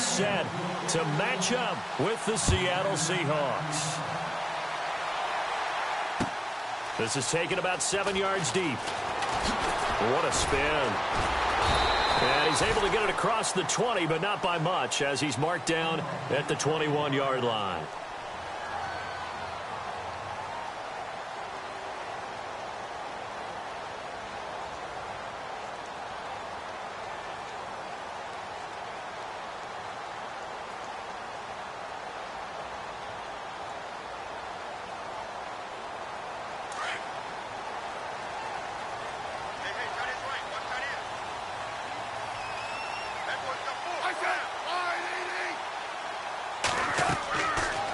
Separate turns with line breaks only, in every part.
set to match up with the Seattle Seahawks. This is taken about 7 yards deep. What a spin. And he's able to get it across the 20, but not by much, as he's marked down at the 21-yard line.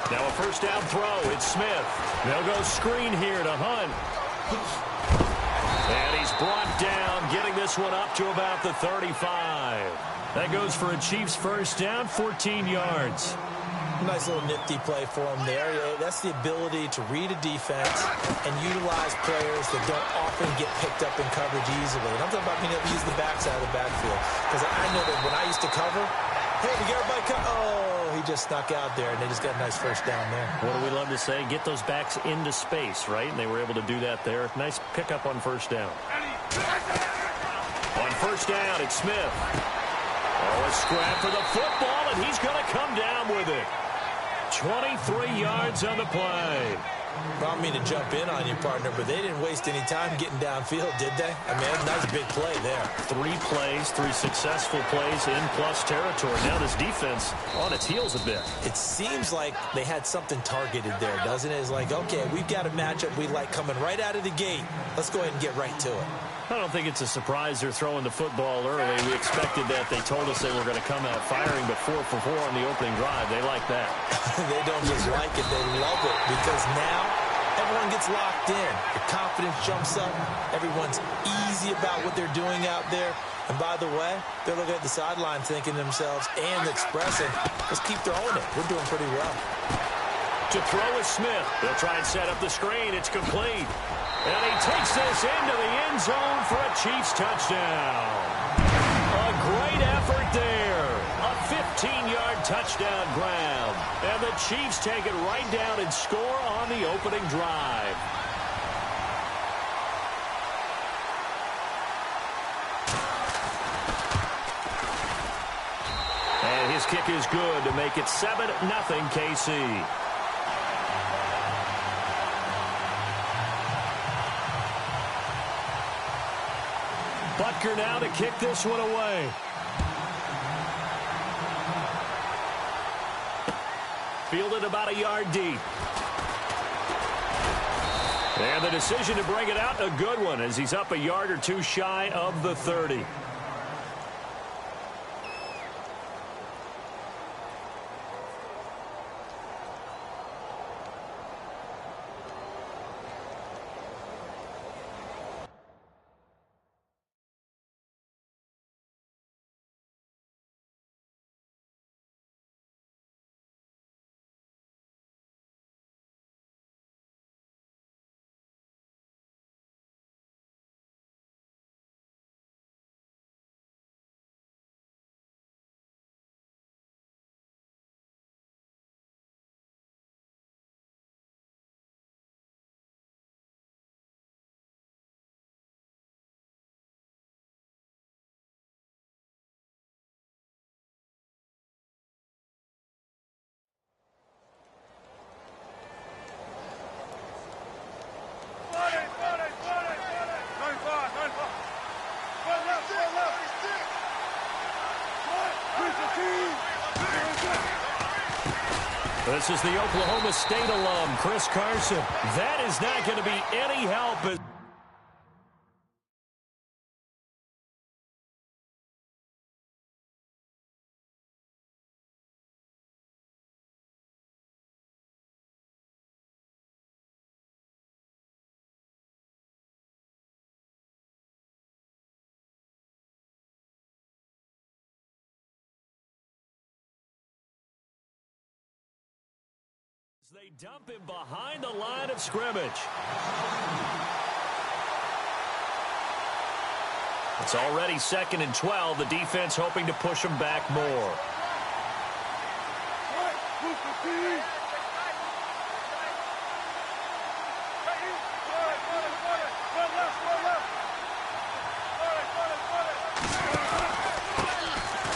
Now a first down throw. It's Smith. They'll go screen here to Hunt. And he's brought down, getting this one up to about the 35. That goes for a Chiefs first down, 14 yards.
Nice little nifty play for him there. That's the ability to read a defense and utilize players that don't often get picked up in coverage easily. And I'm talking about being able to use the backside of the backfield. Because I know that when I used to cover, hey, we get everybody cover. Oh, he just snuck out there, and they just got a nice first down there.
What do we love to say? Get those backs into space, right? And they were able to do that there. Nice pickup on first down. On first down, it's Smith. Oh, a scrap for the football, and he's going to come down with it. 23 yards on the play.
I don't mean to jump in on you, partner, but they didn't waste any time getting downfield, did they? I mean, that's a nice big play there.
3 plays, 3 successful plays in plus territory. Now this defense on its heels a bit.
It seems like they had something targeted there, doesn't it? It's like, okay, we've got a matchup we like coming right out of the gate. Let's go ahead and get right to it.
I don't think it's a surprise they're throwing the football early. We expected that. They told us they were going to come out firing, but 4 for 4 on the opening drive. They like that.
They don't just like it. They love it because now everyone gets locked in. The confidence jumps up. Everyone's easy about what they're doing out there. And by the way, they're looking at the sideline thinking to themselves and expressing, let's keep throwing it. We're doing pretty well.
To throw is Smith. They'll try and set up the screen. It's complete. And he takes this into the end zone for a Chiefs touchdown. A great effort there. A 15-yard touchdown grab. And the Chiefs take it right down and score on the opening drive. And his kick is good to make it 7-0 KC. Butker now to kick this one away. Fielded about a yard deep. And the decision to bring it out, a good one, as he's up a yard or 2 shy of the 30. This is the Oklahoma State alum, Chris Carson. That is not going to be any help. They dump him behind the line of scrimmage. It's already 2nd and 12. The defense hoping to push him back more.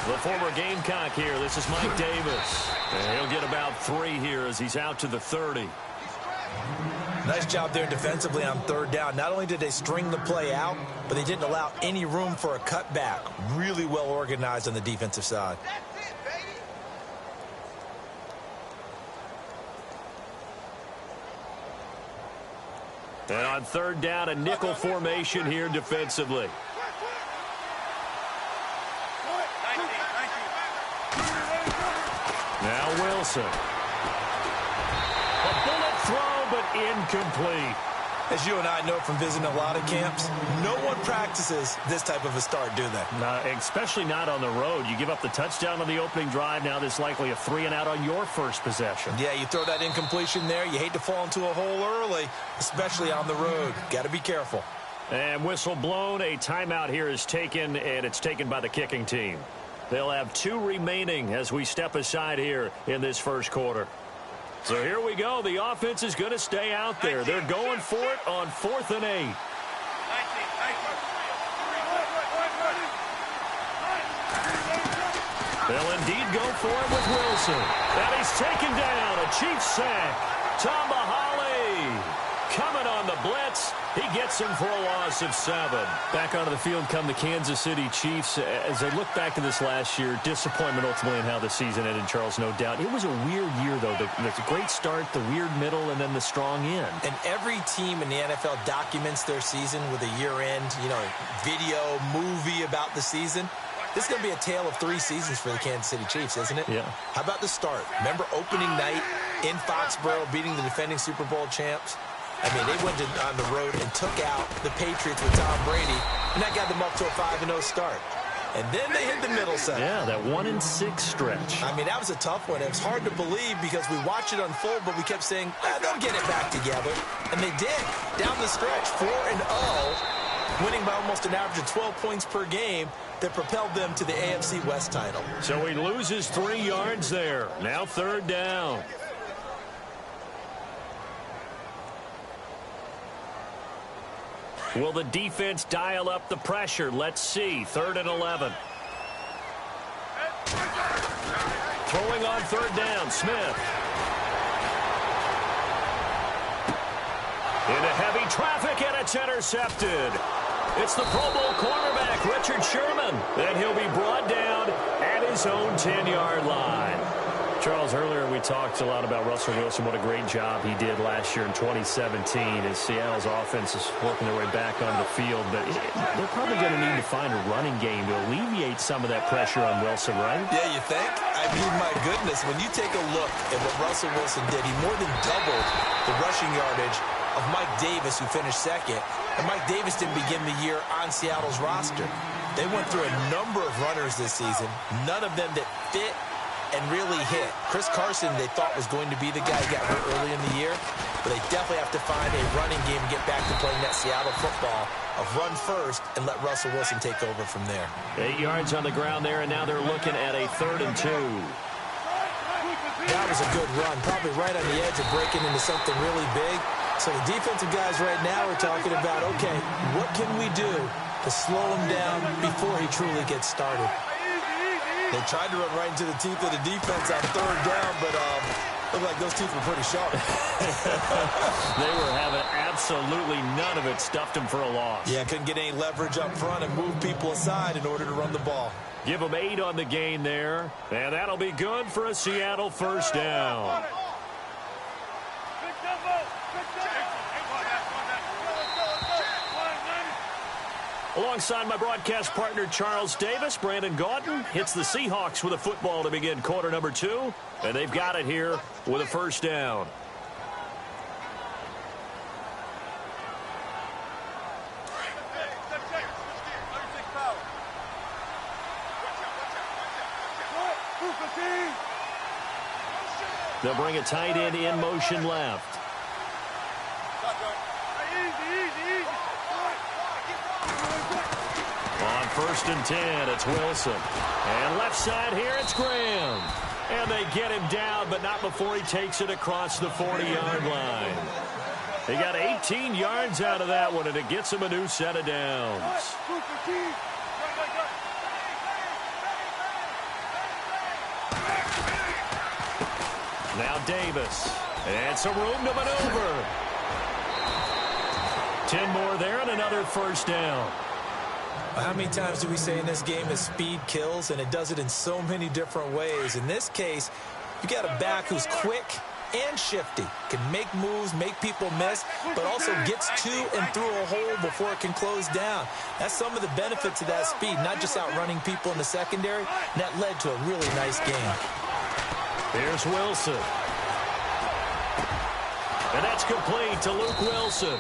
The former Gamecock here. This is Mike Davis. And he'll get about 3 here as he's out to the 30.
Nice job there defensively on third down. Not only did they string the play out, but they didn't allow any room for a cutback. Really well organized on the defensive side.
And on third down, a nickel formation here defensively. Now Wilson. A bullet throw, but incomplete.
As you and I know from visiting a lot of camps, no one practices this type of a start, do they?
Especially not on the road. You give up the touchdown on the opening drive. Now there's likely a 3-and-out on your first possession.
Yeah, you throw that incompletion there. You hate to fall into a hole early, especially on the road. Got to be careful.
And whistle blown. A timeout here is taken, and it's taken by the kicking team. They'll have 2 remaining as we step aside here in this first quarter. So here we go. The offense is going to stay out there. They're going for it on 4th and 8. They'll indeed go for it with Wilson. And he's taken down. A Chiefs sack. Tomahali coming on the blitz. He gets him for a loss of 7.
Back onto the field come the Kansas City Chiefs. As they look back to this last year, disappointment ultimately in how the season ended, Charles, no doubt. It was a weird year, though. The great start, the weird middle, and then the strong end.
And every team in the NFL documents their season with a year-end, video, movie about the season. This is going to be a tale of 3 seasons for the Kansas City Chiefs, isn't it?
Yeah.
How about the start? Remember opening night in Foxborough, beating the defending Super Bowl champs? I mean, they went on the road and took out the Patriots with Tom Brady, and that got them up to a 5-0 start. And then they hit the middle section.
Yeah, that 1-6 stretch.
I mean, that was a tough one. It was hard to believe because we watched it unfold, but we kept saying, they'll get it back together. And they did. Down the stretch, 4-0, winning by almost an average of 12 points per game that propelled them to the AFC West title.
So he loses 3 yards there. Now 3rd down. Will the defense dial up the pressure? Let's see. 3rd and 11. Throwing on 3rd down, Smith. Into heavy traffic, and it's intercepted. It's the Pro Bowl cornerback, Richard Sherman. And he'll be brought down at his own 10-yard line.
Charles, earlier we talked a lot about Russell Wilson, what a great job he did last year in 2017 as Seattle's offense is working their way back onto the field. But they're probably going to need to find a running game to alleviate some of that pressure on Wilson, right?
Yeah, you think? I mean, my goodness, when you take a look at what Russell Wilson did, he more than doubled the rushing yardage of Mike Davis, who finished 2nd. And Mike Davis didn't begin the year on Seattle's roster. They went through a number of runners this season, none of them that fit and really hit. Chris Carson, they thought was going to be the guy who got hurt early in the year, but they definitely have to find a running game and get back to playing that Seattle football of run first and let Russell Wilson take over from there.
8 yards on the ground there, and now they're looking at a 3rd and 2.
That was a good run, probably right on the edge of breaking into something really big. So the defensive guys right now are talking about, okay, what can we do to slow him down before he truly gets started? They tried to run right into the teeth of the defense on 3rd down, but looked like those teeth were pretty sharp.
They were having absolutely none of it. Stuffed him for a loss.
Yeah, couldn't get any leverage up front and move people aside in order to run the ball.
Give them 8 on the gain there, and that'll be good for a Seattle 1st down. Alongside my broadcast partner, Charles Davis, Brandon Gaudin hits the Seahawks with a football to begin quarter number 2, and they've got it here with a 1st down. They'll bring a tight end in motion left. On 1st and 10, it's Wilson. And left side here, it's Graham. And they get him down, but not before he takes it across the 40-yard line. They got 18 yards out of that one, and it gets him a new set of downs. Now Davis. And some room to maneuver. 10 more there and another first down.
How many times do we say in this game is speed kills, and it does it in so many different ways. In this case, you got a back who's quick and shifty, can make moves, make people miss, but also gets to and through a hole before it can close down. That's some of the benefits of that speed, not just outrunning people in the secondary. And that led to a really nice game.
Here's Wilson. And that's complete to Luke Wilson.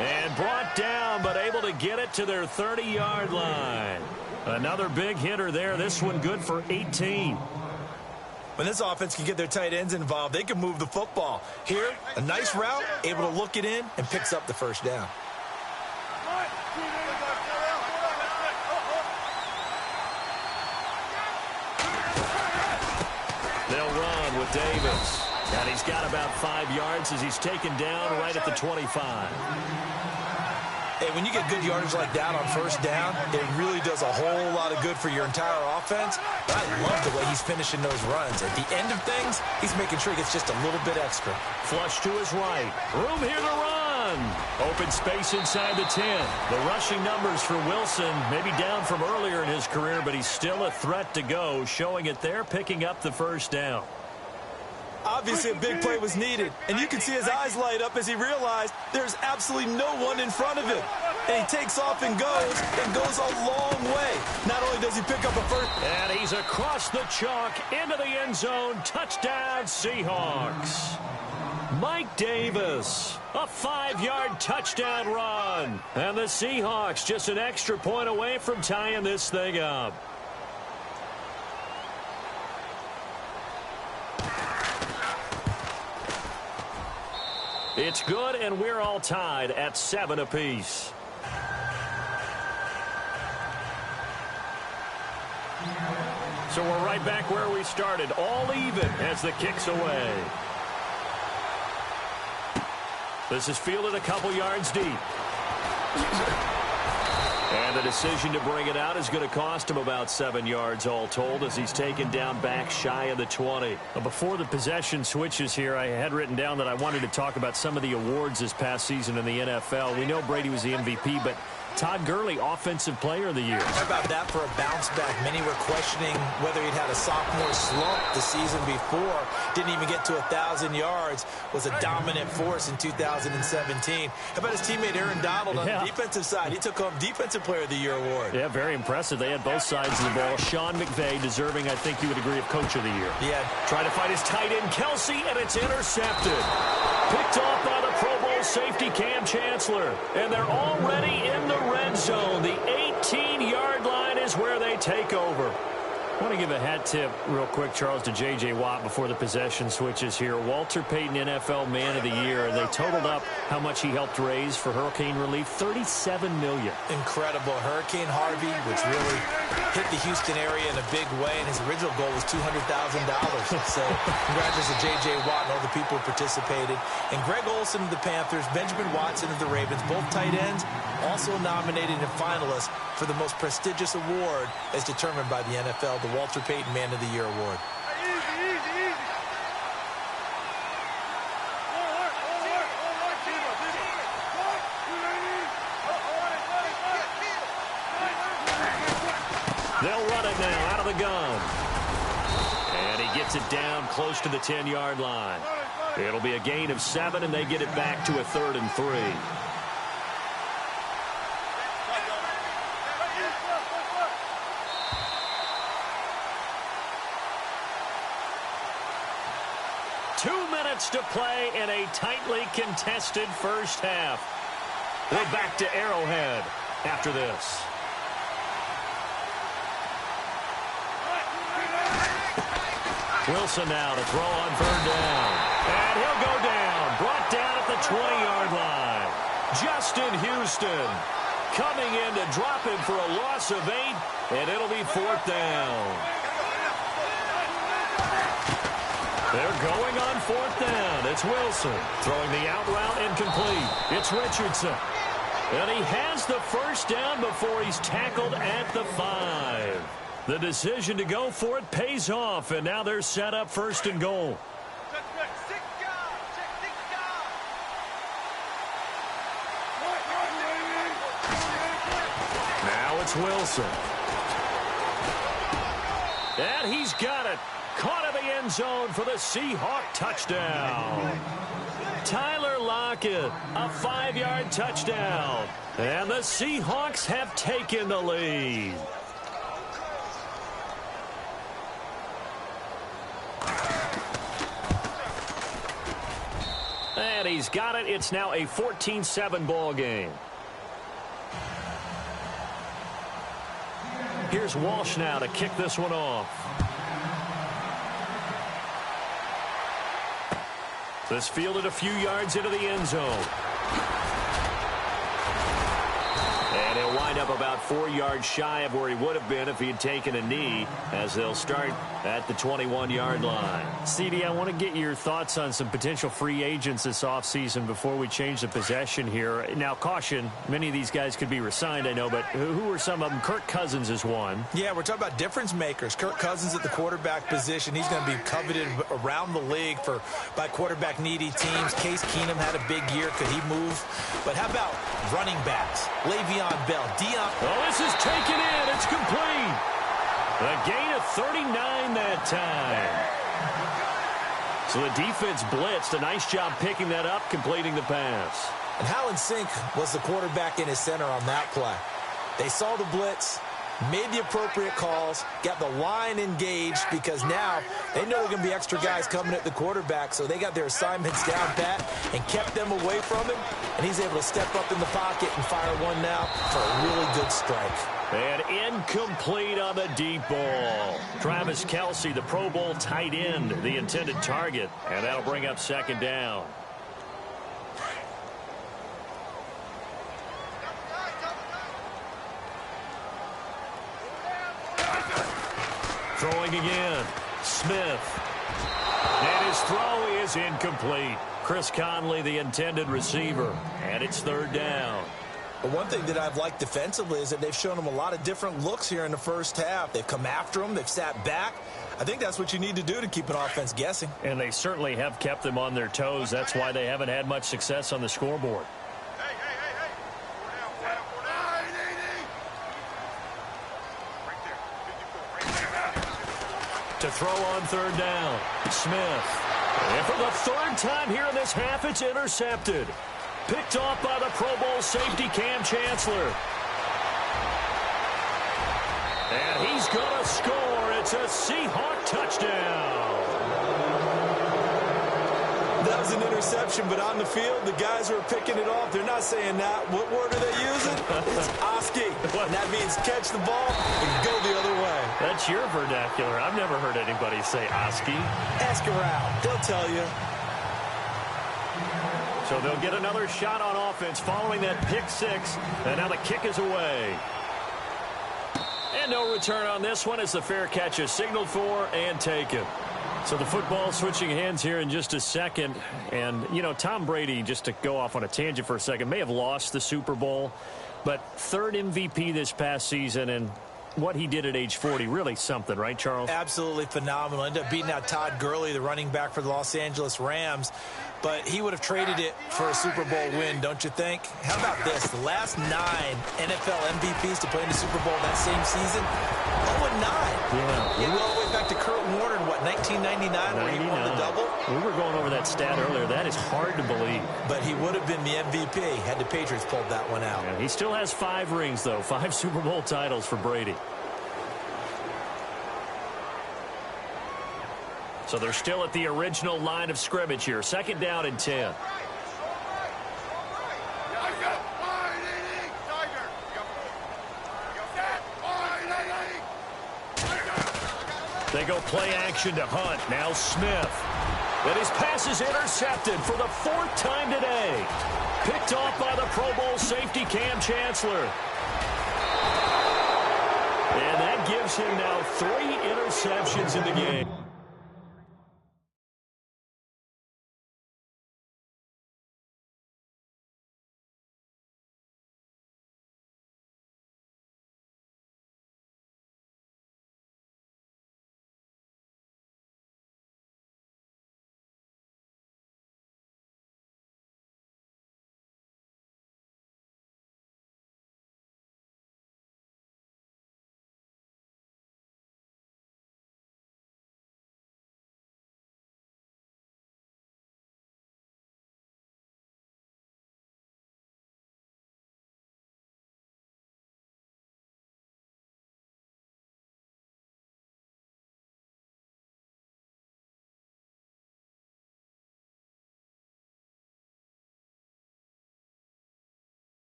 And brought down, but able to get it to their 30-yard line. Another big hitter there. This one good for 18.
When this offense can get their tight ends involved, they can move the football. Here, a nice route, able to look it in, and picks up the first down.
They'll run with Davis. And he's got about 5 yards as he's taken down right at the 25.
Hey, when you get good yardage like that on first down, it really does a whole lot of good for your entire offense. But I love the way he's finishing those runs. At the end of things, he's making sure he gets just a little bit extra.
Flush to his right. Room here to run. Open space inside the 10. The rushing numbers for Wilson maybe down from earlier in his career, but he's still a threat to go, showing it there, picking up the first down.
Obviously, a big play was needed, and you can see his eyes light up as he realized there's absolutely no one in front of him. And he takes off and goes a long way. Not only does he pick up a first...
And he's across the chalk into the end zone. Touchdown, Seahawks. Mike Davis, a 5-yard touchdown run. And the Seahawks just an extra point away from tying this thing up. It's good, and we're all tied at 7 apiece. So we're right back where we started, all even as the kick's away. This is fielded a couple yards deep. And the decision to bring it out is going to cost him about 7 yards all told as he's taken down back shy of the 20.
Before the possession switches here, I had written down that I wanted to talk about some of the awards this past season in the NFL. We know Brady was the MVP, but Todd Gurley, Offensive Player of the Year.
How about that for a bounce back? Many were questioning whether he'd had a sophomore slump the season before. Didn't even get to 1,000 yards. Was a dominant force in 2017. How about his teammate Aaron Donald on the defensive side? He took home Defensive Player of the Year award.
Yeah, very impressive. They had both sides of the ball. Sean McVay deserving, I think you would agree, of Coach of the Year.
Yeah.
Trying to find his tight end, Kelsey, and it's intercepted. Picked off by the Pro Bowl safety, Cam Chancellor. And they're already in the red zone. The 18-yard line is where they take over.
I want to give a hat tip real quick, Charles, to J.J. Watt before the possession switches here. Walter Payton, NFL Man of the Year, and they totaled up how much he helped raise for hurricane relief, $37 million.
Incredible. Hurricane Harvey, which really hit the Houston area in a big way, and his original goal was $200,000. So congratulations to J.J. Watt and all the people who participated. And Greg Olsen of the Panthers, Benjamin Watson of the Ravens, both tight ends, also nominated and finalists for the most prestigious award as determined by the NFL, the Walter Payton Man of the Year award.
They'll run it now out of the gun. And he gets it down close to the 10-yard line. It'll be a gain of 7, and they get it back to a 3rd and 3. To play in a tightly contested first half. We're back to Arrowhead after this. Wilson now to throw on 3rd down. And he'll go down. Brought down at the 20-yard line. Justin Houston coming in to drop him for a loss of 8, and it'll be 4th down. They're going on 4th down. It's Wilson throwing the out route incomplete. It's Richardson. And he has the first down before he's tackled at the 5. The decision to go for it pays off, and now they're set up 1st and goal. Now it's Wilson. And he's got it. Caught in the end zone for the Seahawk touchdown. Tyler Lockett, a 5-yard touchdown. And the Seahawks have taken the lead. And he's got it. It's now a 14-7 ball game. Here's Walsh now to kick this one off. This fielded a few yards into the end zone. And he'll wind up about 4 yards shy of where he would have been if he had taken a knee, as they'll start at the 21-yard line.
CD, I want to get your thoughts on some potential free agents this offseason before we change the possession here. Now, caution, many of these guys could be re-signed, I know, but who are some of them? Kirk Cousins is one.
Yeah, we're talking about difference makers. Kirk Cousins at the quarterback position. He's going to be coveted around the league by quarterback-needy teams. Case Keenum had a big year. Could he move? But how about running backs? Le'Veon Bell, Dion.
Oh, this is taken in. It's complete. A gain of 39 that time. So the defense blitzed. A nice job picking that up, completing the pass.
And how in sync was the quarterback in his center on that play? They saw the blitz, made the appropriate calls, got the line engaged, because now they know there are going to be extra guys coming at the quarterback, so they got their assignments down pat and kept them away from him, and he's able to step up in the pocket and fire one now for a really good strike.
And incomplete on the deep ball. Travis Kelce, the Pro Bowl tight end, the intended target, and that'll bring up 2nd down. Throwing again. Smith. And his throw is incomplete. Chris Conley, the intended receiver. And it's 3rd down.
But one thing that I've liked defensively is that they've shown him a lot of different looks here in the first half. They've come after him. They've sat back. I think that's what you need to do to keep an offense guessing.
And they certainly have kept them on their toes. That's why they haven't had much success on the scoreboard.
To throw on 3rd down. Smith. And for the 3rd time here in this half, it's intercepted. Picked off by the Pro Bowl safety Cam Chancellor. And he's going to score. It's a Seahawk touchdown.
That was an interception, but on the field, the guys who are picking it off, they're not saying that. What word are they using? It's Oski. And that means catch the ball and go the other way.
That's your vernacular. I've never heard anybody say Oski.
Ask around. They'll tell you.
So they'll get another shot on offense following that pick 6. And now the kick is away. And no return on this one as the fair catch is signaled for and taken. So the football switching hands here in just a second. And, you know, Tom Brady, just to go off on a tangent for a second, may have lost the Super Bowl. But 3rd MVP this past season, and what he did at age 40, really something, right, Charles?
Absolutely phenomenal. Ended up beating out Todd Gurley, the running back for the Los Angeles Rams. But he would have traded it for a Super Bowl win, don't you think? How about this? The last 9 NFL MVPs to play in the Super Bowl that same season, 0-9.
Yeah.
You go all the way back to Kurt Warner in, 1999, where he won the double?
We were going over that stat earlier. That is hard to believe.
But he would have been the MVP had the Patriots pulled that one out.
Yeah, he still has 5 rings, though. 5 Super Bowl titles for Brady. So they're still at the original line of scrimmage here. 2nd down and 10. They go play action to Hunt. Now Smith. And his pass is intercepted for the 4th time today. Picked off by the Pro Bowl safety Cam Chancellor. And that gives him now 3 interceptions in the game.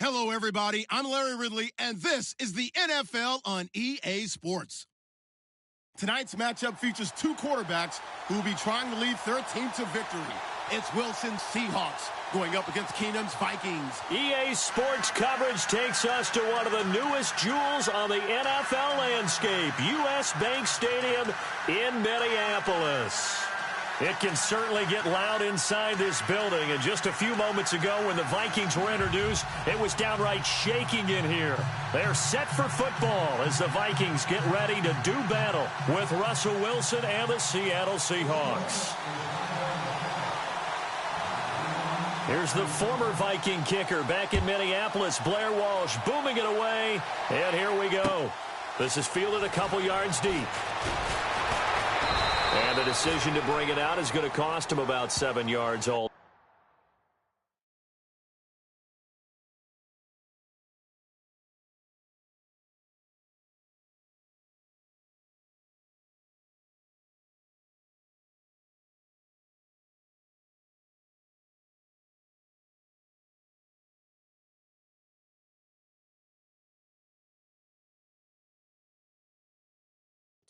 Hello, everybody. I'm Larry Ridley, and this is the NFL on EA Sports. Tonight's matchup features two quarterbacks who will be trying to lead their team to victory. It's Wilson's Seahawks going up against Keenum's Vikings.
EA Sports coverage takes us to one of the newest jewels on the NFL landscape, US Bank Stadium in Minneapolis. It can certainly get loud inside this building, and just a few moments ago when the Vikings were introduced, it was downright shaking in here. They're set for football as the Vikings get ready to do battle with Russell Wilson and the Seattle Seahawks. Here's the former Viking kicker back in Minneapolis, Blair Walsh, booming it away, and here we go. This is fielded a couple yards deep. And the decision to bring it out is going to cost him about 7 yards all.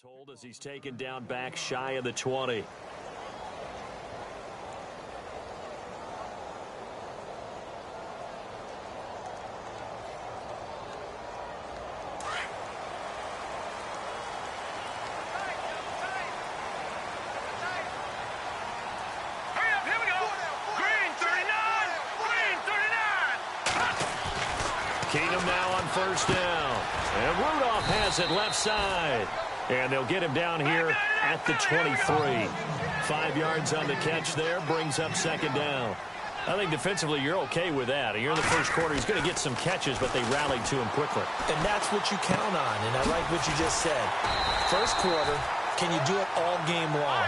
Told as he's taken down back shy of the 20. Keenum now on first down. And Rudolph has it left side. And they'll get him down here at the 23. 5 yards on the catch there, brings up second down. I think defensively you're okay with that. You're in the first quarter. He's going to get some catches, but they rallied to him quickly.
And that's what you count on, and I like what you just said. First quarter, can you do it all game long?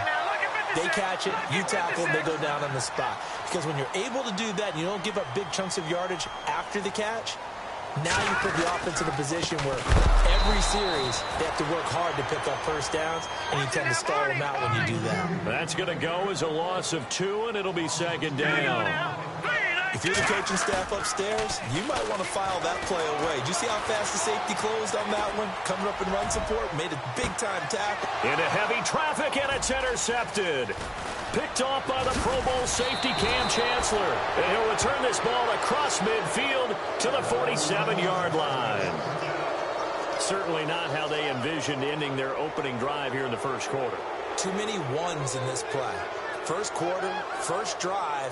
They catch it, you tackle, they go down on the spot. Because when you're able to do that, and you don't give up big chunks of yardage after the catch, now you put the offense in a position where every series they have to work hard to pick up first downs, and you tend to stall them out when you do that.
That's going to go as a loss of 2, and it'll be second down.
If you're the coaching staff upstairs, you might want to file that play away. Did you see how fast the safety closed on that one? Coming up in run support, made a big-time tackle.
Into heavy traffic, and it's intercepted. Picked off by the Pro Bowl safety Cam Chancellor. And he'll return this ball across midfield to the 47-yard line. Certainly not how they envisioned ending their opening drive here in the first quarter.
Too many ones in this play. First quarter, first drive,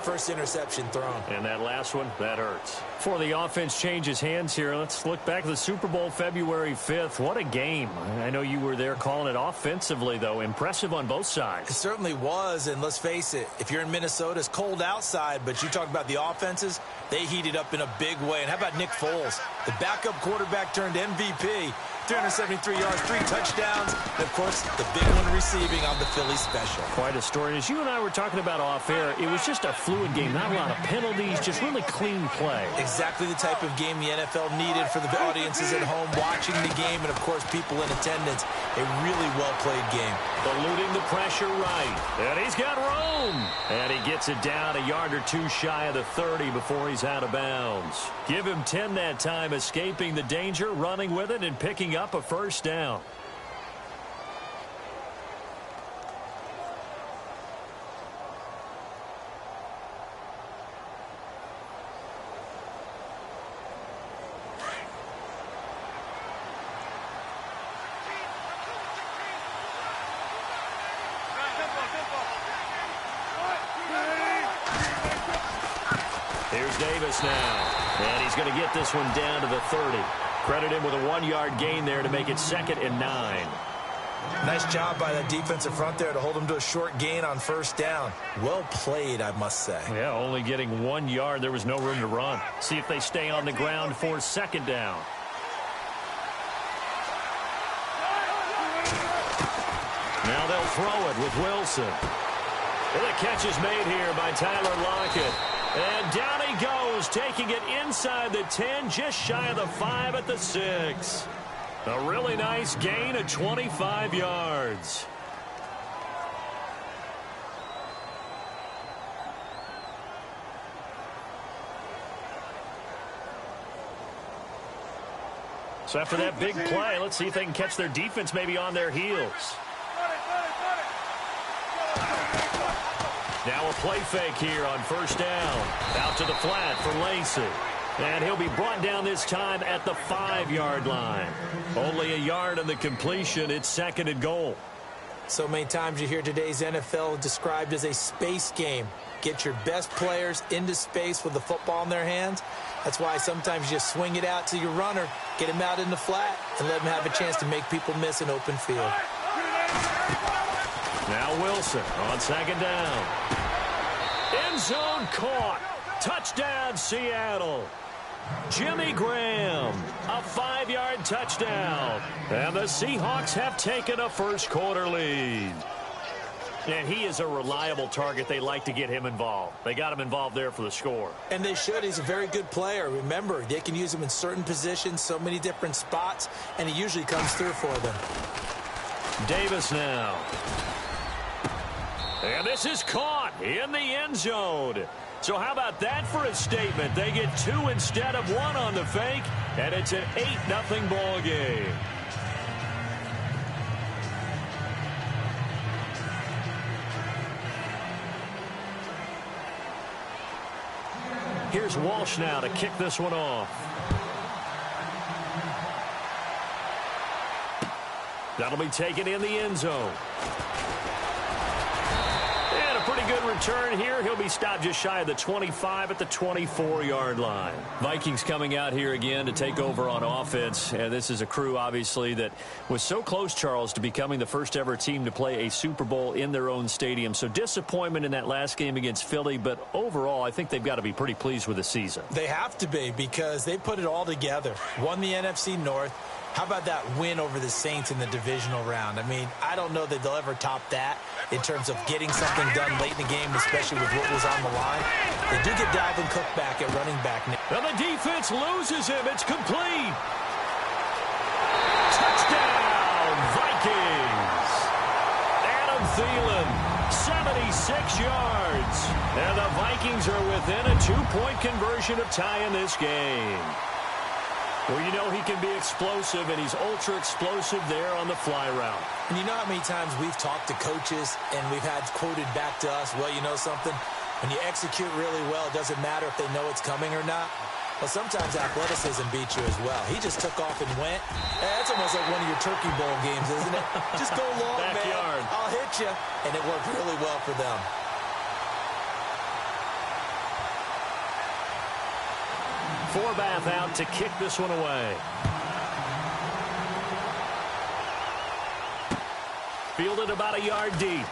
first interception thrown.
And that last one, that hurts. Before the offense changes hands here, let's look back at the Super Bowl February 5th. What a game. I know you were there calling it offensively, though. Impressive on both sides.
It certainly was, and let's face it, if you're in Minnesota, it's cold outside, but you talk about the offenses, they heated up in a big way. And how about Nick Foles? The backup quarterback turned MVP. 373 yards, 3 touchdowns, and, of course, the big one receiving on the Philly special.
Quite a story. And as you and I were talking about off air, it was just a fluid game. Not a lot of penalties, just really clean play.
Exactly the type of game the NFL needed for the audiences at home watching the game and, of course, people in attendance. A really well-played game.
Eluding the pressure right. And he's got room. And he gets it down a yard or two shy of the 30 before he's out of bounds. Give him 10 that time, escaping the danger, running with it, and picking up a first down. Here's Davis now. And he's going to get this one down to the 30. Credit him with a 1-yard gain there to make it 2nd and 9.
Nice job by that defensive front there to hold him to a short gain on first down. Well played, I must say.
Yeah, only getting 1 yard. There was no room to run. See if they stay on the ground for 2nd down. Now they'll throw it with Wilson. And the catch is made here by Tyler Lockett. And down he goes, taking it inside the 10, just shy of the 5 at the 6. A really nice gain of 25 yards.
So after that big play, let's see if they can catch their defense maybe on their heels. Now a play fake here on first down. Out to the flat for Lacey. And he'll be brought down this time at the 5-yard line. Only a yard on the completion. It's 2nd and goal.
So many times you hear today's NFL described as a space game. Get your best players into space with the football in their hands. That's why sometimes you just swing it out to your runner, get him out in the flat, and let him have a chance to make people miss an open field.
Now Wilson on 2nd down. End zone caught. Touchdown, Seattle. Jimmy Graham, a 5-yard touchdown. And the Seahawks have taken a first-quarter lead. And he is a reliable target. They like to get him involved. They got him involved there for the score.
And they should. He's a very good player. Remember, they can use him in certain positions, so many different spots, and he usually comes through for them.
Davis now. And this is caught in the end zone. So how about that for a statement? They get 2 instead of 1 on the fake, and it's an 8-0 ball game. Here's Walsh now to kick this one off. That'll be taken in the end zone. And a pretty good return here. He'll be stopped just shy of the 25 at the 24-yard line. Vikings coming out here again to take over on offense. And this is a crew, obviously, that was so close, Charles, to becoming the first-ever team to play a Super Bowl in their own stadium. So disappointment in that last game against Philly. But overall, I think they've got to be pretty pleased with the season.
They have to be, because they put it all together. Won the NFC North. How about that win over the Saints in the divisional round? I mean, I don't know that they'll ever top that in terms of getting something done late in the game, especially with what was on the line. They do get Dalvin Cook back at running back.
Now the defense loses him. It's complete. Touchdown, Vikings. Adam Thielen, 76 yards. And the Vikings are within a 2-point conversion of tying this game. Well, you know he can be explosive, and he's ultra-explosive there on the fly route.
And you know how many times we've talked to coaches and we've had quoted back to us, well, you know something? When you execute really well, it doesn't matter if they know it's coming or not. Well, sometimes athleticism beats you as well. He just took off and went. That's almost like one of your Turkey Bowl games, isn't it? Just go long,
Backyard.
man. I'll hit you. And it worked really well for them.
Forbath out to kick this one away. Fielded about a yard deep.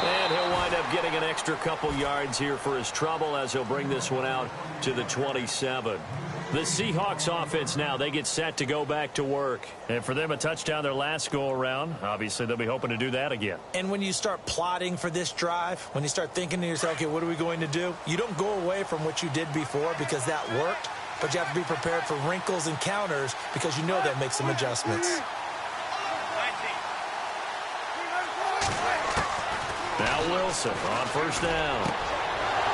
And he'll wind up getting an extra couple yards here for his trouble as he'll bring this one out to the 27. The Seahawks offense now, they get set to go back to work. And for them, a touchdown their last go-around. Obviously, they'll be hoping to do that again.
And when you start plotting for this drive, when you start thinking to yourself, okay, what are we going to do? You don't go away from what you did before because that worked, but you have to be prepared for wrinkles and counters because you know they'll make some adjustments.
Now Wilson on first down.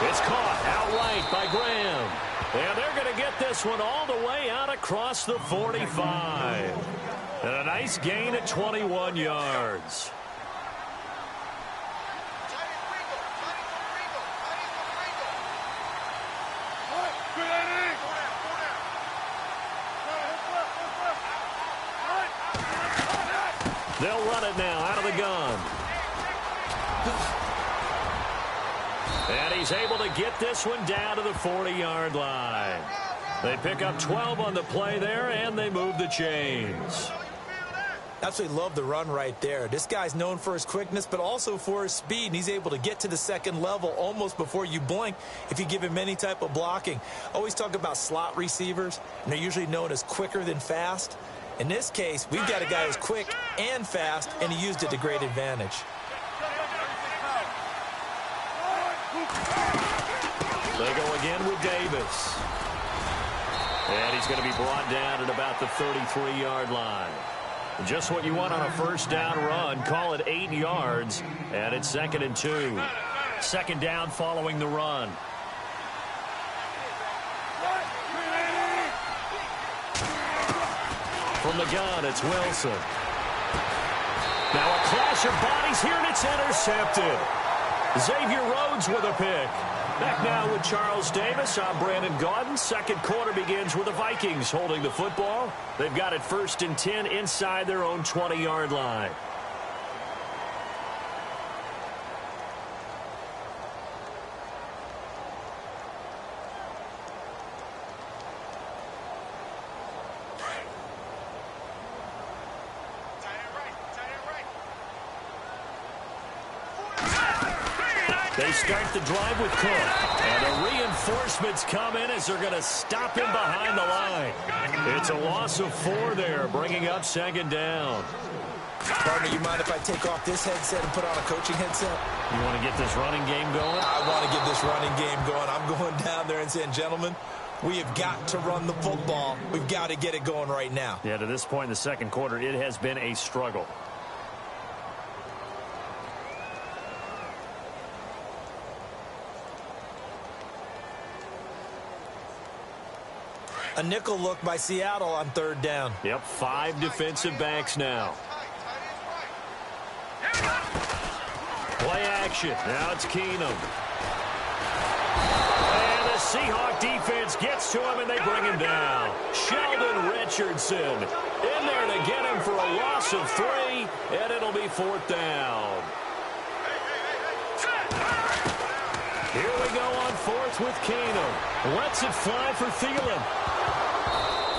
It's caught outright by Graham. And they're going to get this one all the way out across the 45. And a nice gain at 21 yards. They'll run it now out of the gun. And he's able to get this one down to the 40-yard line. They pick up 12 on the play there, and they move the chains.
Absolutely love the run right there. This guy's known for his quickness, but also for his speed. And he's able to get to the second level almost before you blink if you give him any type of blocking. Always talk about slot receivers, and they're usually known as quicker than fast. In this case, we've got a guy who's quick and fast, and he used it to great advantage.
They go again with Davis. And he's going to be brought down at about the 33-yard line. Just what you want on a first down run. Call it 8 yards, and it's 2nd and 2. Second down following the run.
From the gun, it's Wilson. Now a clash of bodies here, and it's intercepted. Xavier Rhodes with a pick. Back now with Charles Davis. I'm Brandon Gaudin. Second quarter begins with the Vikings holding the football. They've got it 1st and 10 inside their own 20-yard line. They start the drive with Cook. And the reinforcements come in as they're going to stop him behind the line. It's a loss of 4 there, bringing up 2nd down.
Partner, you mind if I take off this headset and put on a coaching headset?
You want to get this running game going?
I want to get this running game going. I'm going down there and saying, gentlemen, we have got to run the football. We've got to get it going right now.
Yeah, to this point in the second quarter, it has been a struggle.
A nickel look by Seattle on 3rd down.
Yep, 5 defensive backs now. Play action. Now it's Keenum. And the Seahawk defense gets to him, and they bring him down. Sheldon Richardson in there to get him for a loss of 3, and it'll be 4th down. Here we go on 4th with Keenum. Lets it fly for Thielen.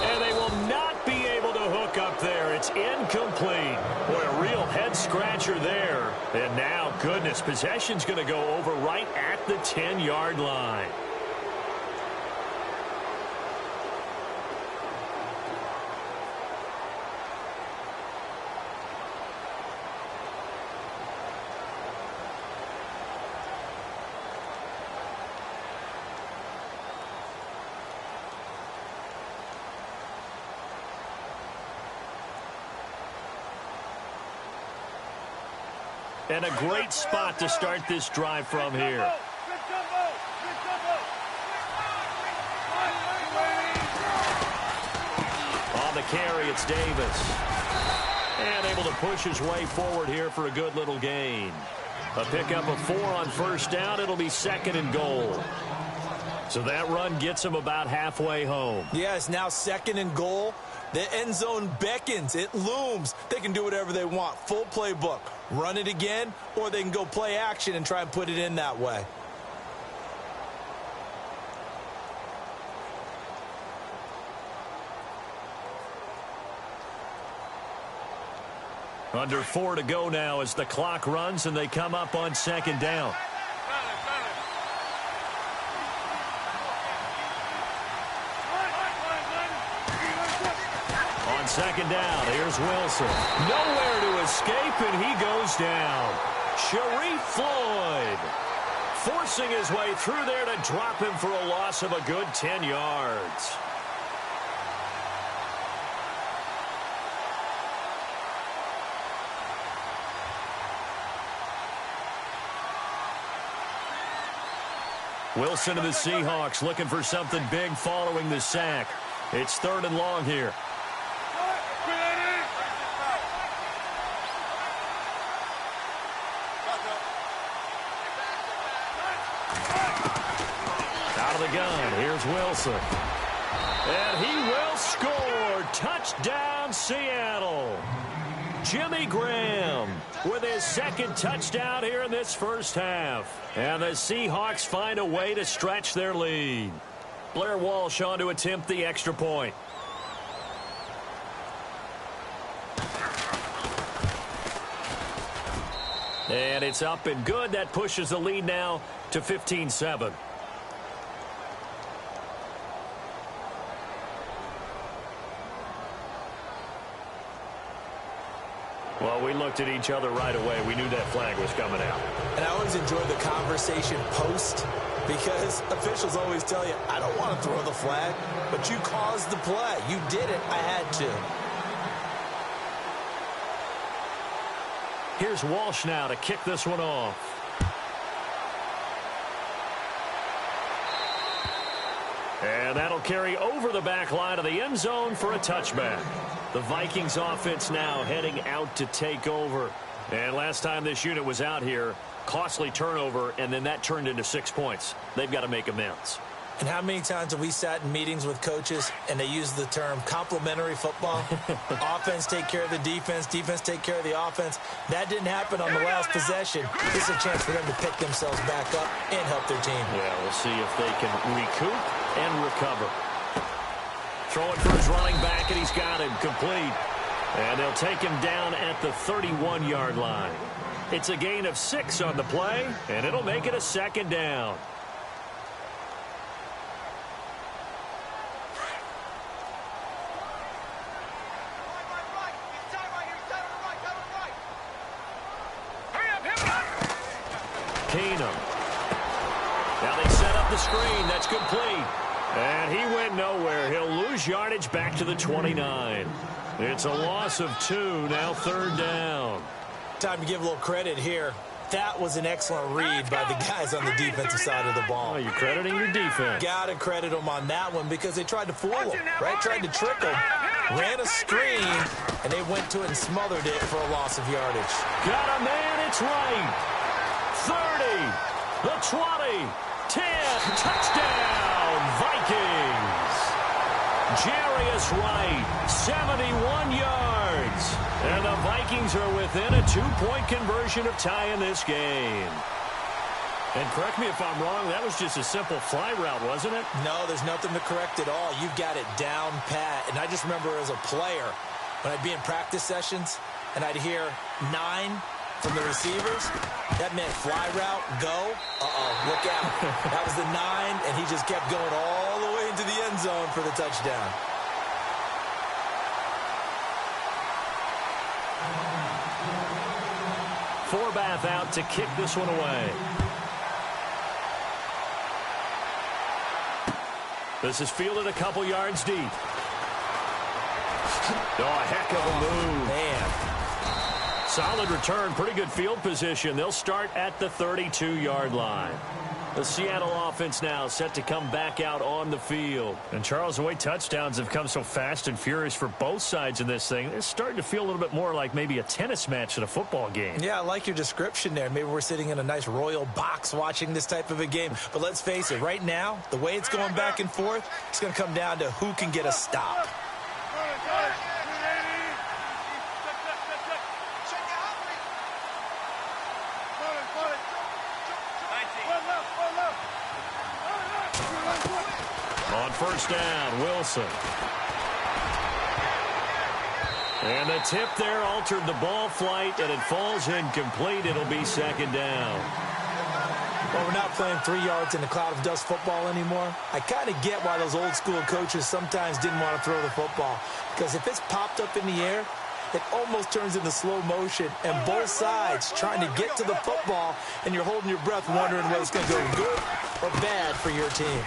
And they will not be able to hook up there. It's incomplete. Boy, a real head-scratcher there. And now, goodness, possession's going to go over right at the 10-yard line. And a great spot to start this drive from here. On the carry, it's Davis. And able to push his way forward here for a good little gain. A pickup of 4 on 1st down. It'll be 2nd and goal. So that run gets him about halfway home.
Yeah, it's now 2nd and goal. The end zone beckons. It looms. They can do whatever they want. Full playbook. Run it again, or they can go play action and try and put it in that way.
Under 4 to go now as the clock runs, and they come up on 2nd down. On 2nd down, here's Wilson. Nowhere to escape, and he goes down. Sharif Floyd forcing his way through there to drop him for a loss of a good 10 yards. Wilson and the Seahawks looking for something big following the sack. It's 3rd and long here. Out of the gun, here's Wilson. And he will score. Touchdown, Seattle. Jimmy Graham with his 2nd touchdown here in this first half. And the Seahawks find a way to stretch their lead. Blair Walsh on to attempt the extra point. And it's up and good. That pushes the lead now to 15-7. Well, we looked at each other right away. We knew that flag was coming out.
And I always enjoy the conversation post because officials always tell you, I don't want to throw the flag, but you caused the play. You did it. I had to.
Here's Walsh now to kick this one off.
And that'll carry over the back line of the end zone for a touchback. The Vikings offense now heading out to take over. And last time this unit was out here, costly turnover, and then that turned into 6 points. They've got to make amends.
And how many times have we sat in meetings with coaches and they use the term complementary football? Offense take care of the defense, defense take care of the offense. That didn't happen on the last possession. This is a chance for them to pick themselves back up and help their team.
Yeah, we'll see if they can recoup and recover. Throwing for his running back, and he's got him complete. And they'll take him down at the 31-yard line. It's a gain of 6 on the play, and it'll make it a second down. Keenum. Now they set up the screen. That's complete. And he went nowhere. He'll lose yardage back to the 29. It's a loss of 2. Now 3rd down.
Time to give a little credit here. That was an excellent read by the guys on the defensive side of the ball.
Oh, you're crediting your defense.
Got to credit them on that one because they tried to fool him, right? Tried to trick him. Ran a screen, and they went to it and smothered it for a loss of yardage.
Got a man. It's right. 30, the 20, 10, touchdown, Vikings. Jarius Wright, 71 yards. And the Vikings are within a 2-point conversion of tying this game. And correct me if I'm wrong, that was just a simple fly route, wasn't it?
No, there's nothing to correct at all. You've got it down pat. And I just remember as a player, when I'd be in practice sessions, and I'd hear 9 from the receivers, that meant fly route, go. Look out. That was the 9, and he just kept going all the way into the end zone for the touchdown.
Forbath out to kick this one away. This is fielded a couple yards deep. Oh, a heck of a move.
Man.
Solid return, pretty good field position. They'll start at the 32-yard line. The Seattle offense now set to come back out on the field. And Charles, the way touchdowns have come so fast and furious for both sides in this thing, it's starting to feel a little bit more like maybe a tennis match than a football game.
Yeah, I like your description there. Maybe we're sitting in a nice royal box watching this type of a game. But let's face it, right now, the way it's going back and forth, it's going to come down to who can get a stop.
On first down, Wilson. And the tip there altered the ball flight, and it falls incomplete. It'll be second down.
Well, we're not playing 3 yards in a cloud of dust football anymore. I kind of get why those old school coaches sometimes didn't want to throw the football. Because if it's popped up in the air, it almost turns into slow motion, and both sides trying to get to the football, and you're holding your breath wondering whether it's going to go good or bad for your team.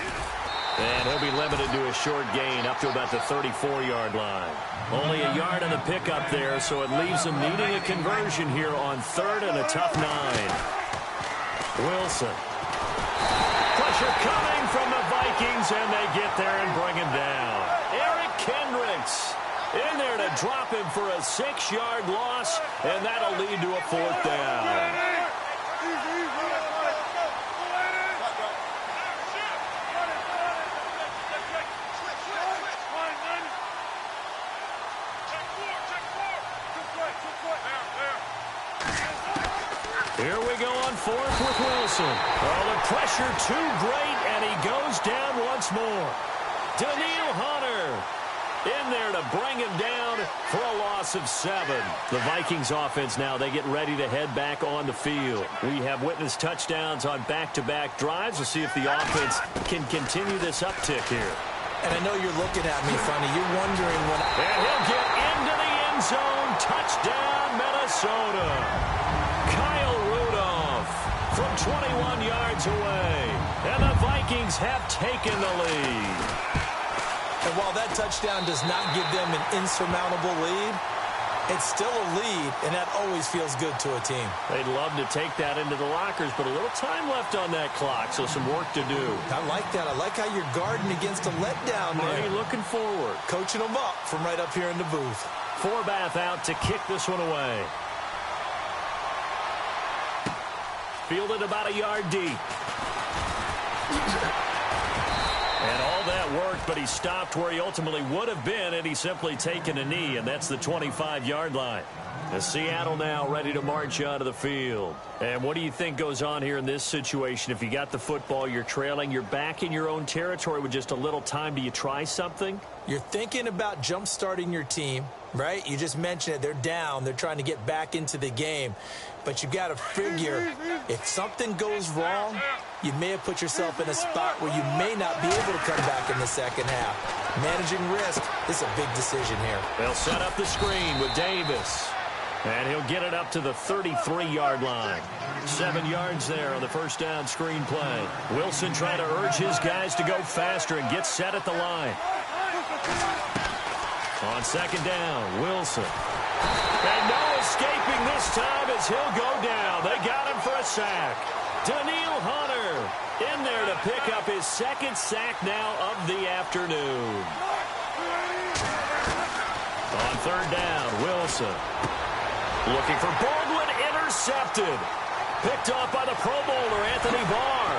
And he'll be limited to a short gain up to about the 34-yard line. Only a yard on the pickup there, so it leaves them needing a conversion here on 3rd and a tough 9. Wilson. Pressure coming from the Vikings, and they get there and bring him down. Eric Kendricks in there to drop him for a 6-yard loss, and that'll lead to a 4th down. Here we go on 4th with Wilson. Oh, the pressure too great, and he goes down once more. Daniil Hunter in there to bring him down for a loss of 7. The Vikings offense now, they get ready to head back on the field. We have witnessed touchdowns on back-to-back drives. We'll see if the offense can continue this uptick here.
And I know you're looking at me funny. You're wondering when...
And he'll get into the end zone. Touchdown, Minnesota. Kyle Rudolph from 21 yards away. And the Vikings have taken the lead.
And while that touchdown does not give them an insurmountable lead, It's still a lead, and that always feels good to a team.
They'd love to take that into the lockers, but a little time left on that clock, so some work to do.
I like that. I like how you're guarding against a letdown there.
Are you looking forward?
Coaching them up from right up here in the booth.
Forbath out to kick this one away. Fielded about a yard deep. And all that worked, but he stopped where he ultimately would have been had he simply taken a knee, and that's the 25-yard line. As Seattle now ready to march onto the field. And what do you think goes on here in this situation? If you got the football, you're trailing, you're back in your own territory with just a little time. Do you try something?
You're thinking about jump-starting your team, right? You just mentioned it. They're down. They're trying to get back into the game. But you got to figure if something goes wrong, you may have put yourself in a spot where you may not be able to come back in the second half. Managing risk is a big decision here.
They'll set up the screen with Davis. And he'll get it up to the 33-yard line. 7 yards there on the first down screen play. Wilson trying to urge his guys to go faster and get set at the line. On second down, Wilson. And no escaping this time as he'll go down. They got him for a sack. Daniil Hunter in there to pick up his second sack now of the afternoon. On third down, Wilson. Looking for Baldwin, intercepted. Picked off by the Pro Bowler, Anthony Barr.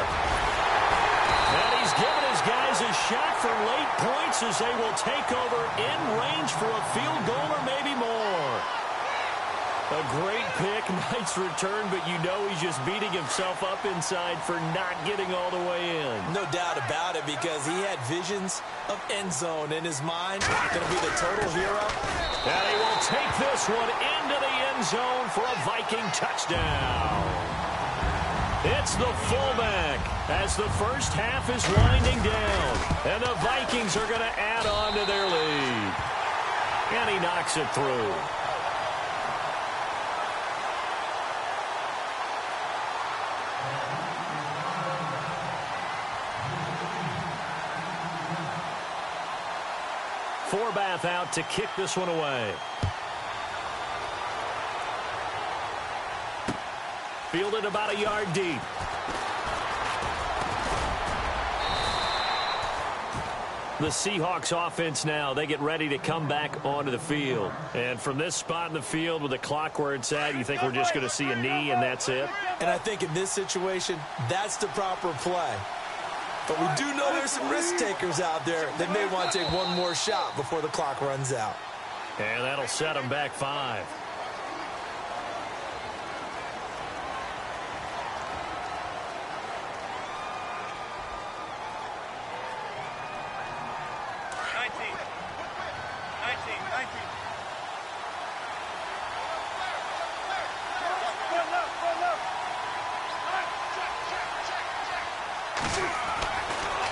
And he's given his guys a shot for late points as they will take over in range for a field goal or maybe more. A great pick, nice return, but you know he's just beating himself up inside for not getting all the way in.
No doubt about it, because he had visions of end zone in his mind. Going to be the total hero.
And he will take this one into the end zone for a Viking touchdown. It's the fullback as the first half is winding down. And the Vikings are going to add on to their lead. And he knocks it through. Forbath out to kick this one away. Fielded about a yard deep. The Seahawks offense now, they get ready to come back onto the field. And from this spot in the field with the clock where it's at, you think we're just going to see a knee and that's it?
And I think in this situation, that's the proper play. But we do know there's some risk takers out there that may want to take one more shot before the clock runs out.
And that'll set them back 5.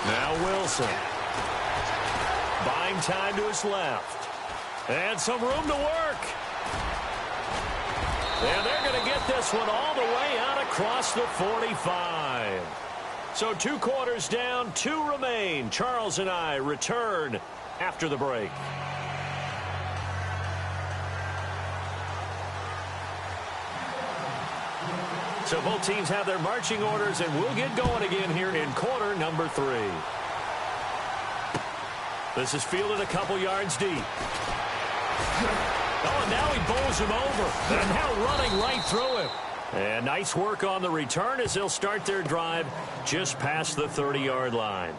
Now Wilson. Buying time to his left. And some room to work. And they're going to get this one all the way out across the 45. So 2 quarters down, 2 remain. Charles and I return after the break. So both teams have their marching orders, and we'll get going again here in quarter number 3. This is fielded a couple yards deep. Oh, and now he bowls him over. And now running right through him. And nice work on the return as they'll start their drive just past the 30-yard line.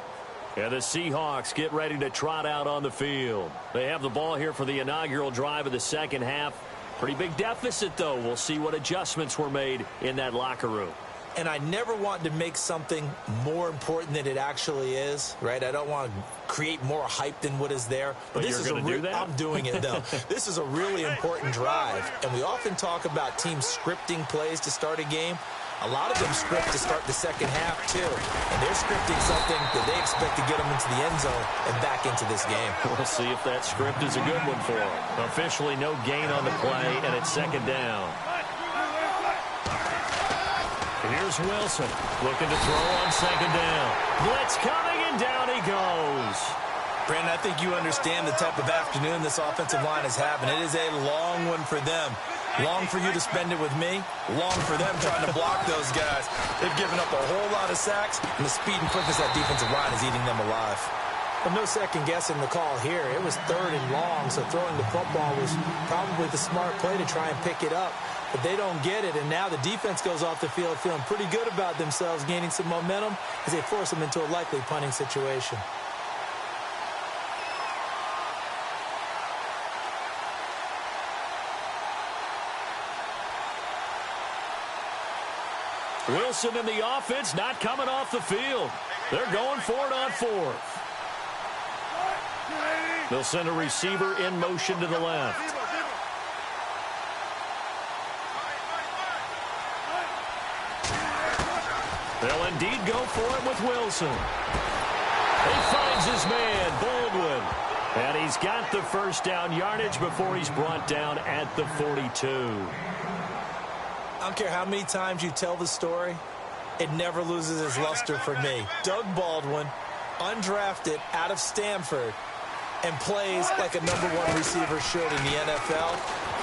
And the Seahawks get ready to trot out on the field. They have the ball here for the inaugural drive of the second half. Pretty big deficit, though. We'll see what adjustments were made in that locker room.
And I never want to make something more important than it actually is, right? I don't want to create more hype than what is there.
But this is going to do that?
I'm doing it, though. This is a really important drive. And we often talk about teams scripting plays to start a game. A lot of them script to start the second half, too. And they're scripting something that they expect to get them into the end zone and back into this game.
We'll see if that script is a good one for them. Officially no gain on the play, and it's second down. Here's Wilson looking to throw on second down. Blitz coming, and down he goes.
Brandon, I think you understand the type of afternoon this offensive line is having. It is a long one for them. Long for you to spend it with me. Long for them trying to block those guys. They've given up a whole lot of sacks, and the speed and quickness of that defensive line is eating them alive.
Well, no second guessing the call here. It was 3rd and long, so throwing the football was probably the smart play to try and pick it up. But they don't get it, and now the defense goes off the field feeling pretty good about themselves, gaining some momentum as they force them into a likely punting situation.
Wilson and the offense not coming off the field. They're going for it on 4th. They'll send a receiver in motion to the left. They'll indeed go for it with Wilson. He finds his man, Baldwin. And he's got the first down yardage before he's brought down at the 42.
I don't care how many times you tell the story, it never loses its luster for me. Doug Baldwin, undrafted out of Stanford, and plays like a #1 receiver should in the NFL.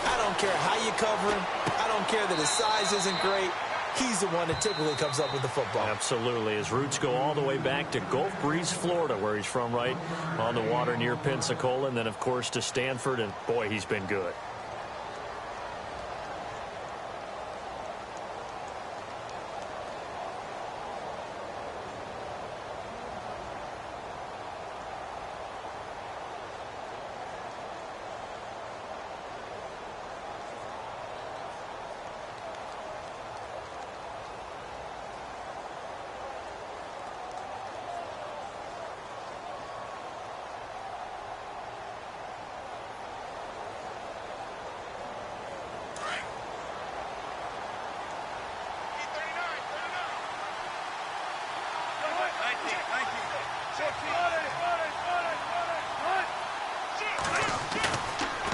I don't care how you cover him. I don't care that his size isn't great. He's the one that typically comes up with the football.
Absolutely. His roots go all the way back to Gulf Breeze, Florida, where he's from, right on the water near Pensacola, and then, of course, to Stanford, and, boy, he's been good.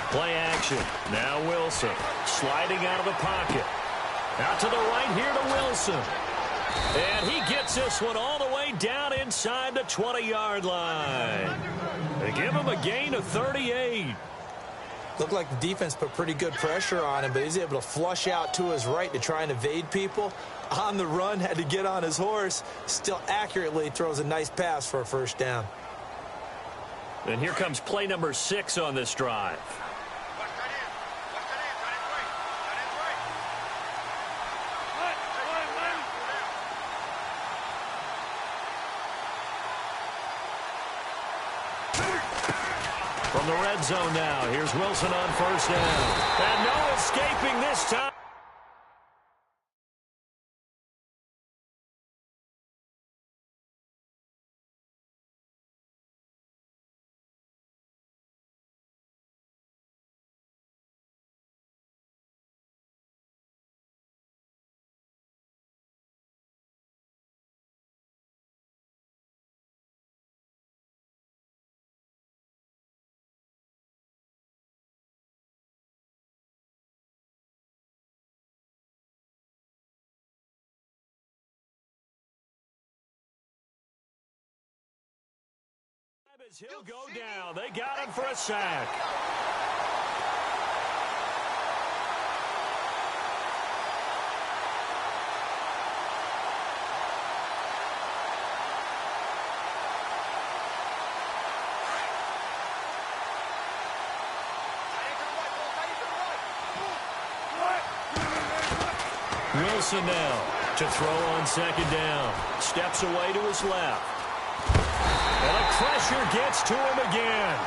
Play action. Now Wilson sliding out of the pocket. Out to the right here to Wilson. And he gets this one all the way down inside the 20-yard line. They give him a gain of 38.
Looked like the defense put pretty good pressure on him, but he's able to flush out to his right to try and evade people. On the run, had to get on his horse. Still accurately throws a nice pass for a first down.
And here comes play number 6 on this drive. From the red zone now, here's Wilson on first down. And no escaping this time. As he'll go down. They got him for a sack. Wilson now to throw on second down. Steps away to his left. And the pressure gets to him again.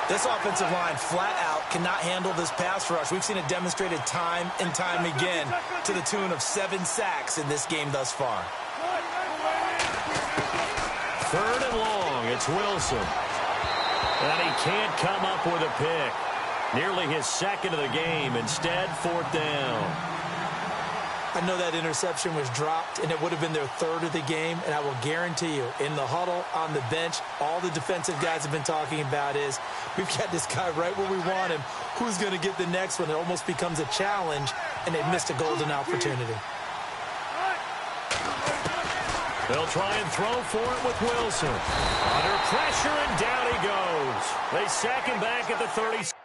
This offensive line flat out cannot handle this pass rush. We've seen it demonstrated time and time again to the tune of 7 sacks in this game thus far.
3rd and long. It's Wilson. And he can't come up with a pick. Nearly his 2nd of the game. Instead, 4th down.
I know that interception was dropped, and it would have been their 3rd of the game, and I will guarantee you, in the huddle, on the bench, all the defensive guys have been talking about is, we've got this guy right where we want him. Who's going to get the next one? It almost becomes a challenge, and they missed a golden opportunity.
They'll try and throw for it with Wilson. Under Pressure, and down he goes. They sack him back at the 30.